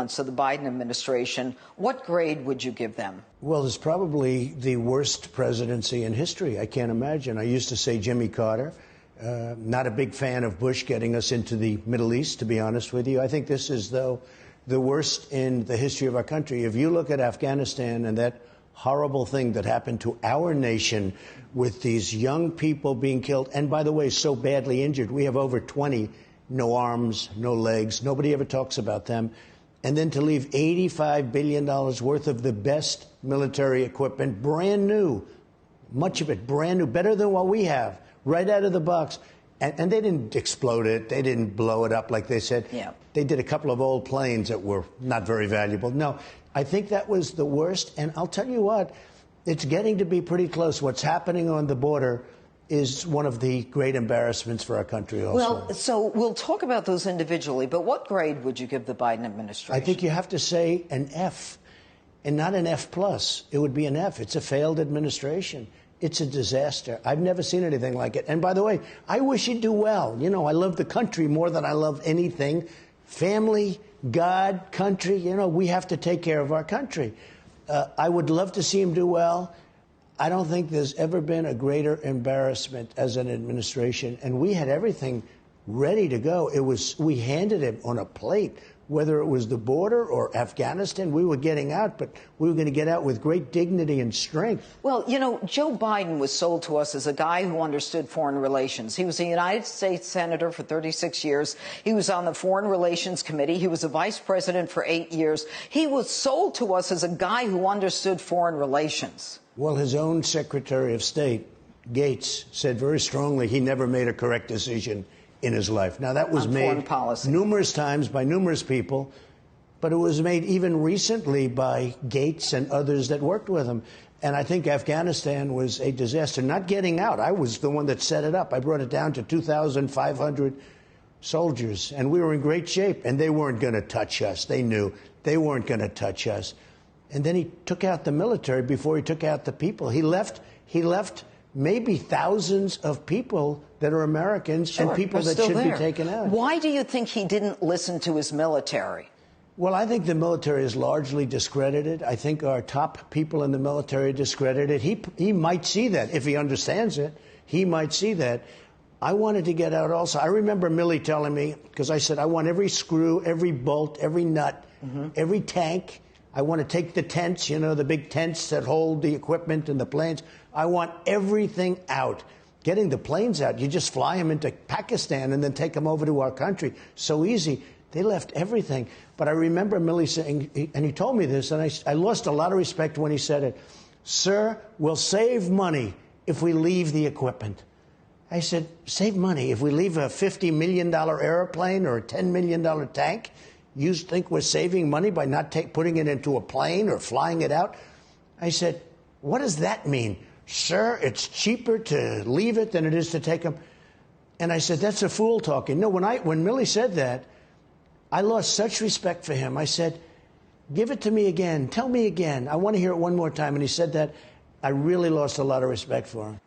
So the Biden administration, what grade would you give them? Well, it's probably the worst presidency in history. I can't imagine. I used to say Jimmy Carter. Not a big fan of Bush getting us into the Middle East, to be honest with you. I think this is, though, the worst in the history of our country. If you look at Afghanistan and that horrible thing that happened to our nation with these young people being killed, and by the way, so badly injured, we have over 20, no arms, no legs, nobody ever talks about them. And then to leave $85 billion worth of the best military equipment, brand new, much of it brand new, better than what we have, right out of the box. And they didn't explode it. They didn't blow it up like they said. Yeah. They did a couple of old planes that were not very valuable. No, I think that was the worst. And I'll tell you what, it's getting to be pretty close. What's happening on the border is one of the great embarrassments for our country also. Well, so we'll talk about those individually, but what grade would you give the Biden administration? I think you have to say an F, and not an F+. It would be an F. It's a failed administration. It's a disaster. I've never seen anything like it. And by the way, I wish he'd do well. You know, I love the country more than I love anything. Family, God, country, you know, we have to take care of our country. I would love to see him do well. I don't think there's ever been a greater embarrassment as an administration. And we had everything ready to go. We handed him on a plate, whether it was the border or Afghanistan. We were getting out, but we were going to get out with great dignity and strength. Well, you know, Joe Biden was sold to us as a guy who understood foreign relations. He was a United States senator for 36 years. He was on the Foreign Relations Committee. He was a vice president for 8 years. He was sold to us as a guy who understood foreign relations. Well, his own Secretary of State, Gates, said very strongly he never made a correct decision in his life. Now, that was made numerous times by numerous people, but it was made even recently by Gates and others that worked with him. And I think Afghanistan was a disaster. Not getting out. I was the one that set it up. I brought it down to 2,500 soldiers, and we were in great shape, and they weren't going to touch us. They knew they weren't going to touch us. And then he took out the military before he took out the people. He left maybe thousands of people that are Americans and people that should be taken out. Why do you think he didn't listen to his military? Well, I think the military is largely discredited. I think our top people in the military are discredited. He might see that. If he understands it, he might see that. I wanted to get out also. I remember Milley telling me, because I said, I want every screw, every bolt, every nut, every tank. I want to take the tents, you know, the big tents that hold the equipment and the planes. I want everything out. Getting the planes out, you just fly them into Pakistan and then take them over to our country. So easy. They left everything. But I remember Milley saying, and he told me this, and I lost a lot of respect when he said it, "Sir, we'll save money if we leave the equipment." I said, save money if we leave a $50 million airplane or a $10 million tank? You think we're saving money by not putting it into a plane or flying it out? I said, what does that mean? Sir, it's cheaper to leave it than it is to take them. And I said, that's a fool talking. No, when Milley said that, I lost such respect for him. I said, give it to me again. Tell me again. I want to hear it one more time. And he said that. I really lost a lot of respect for him.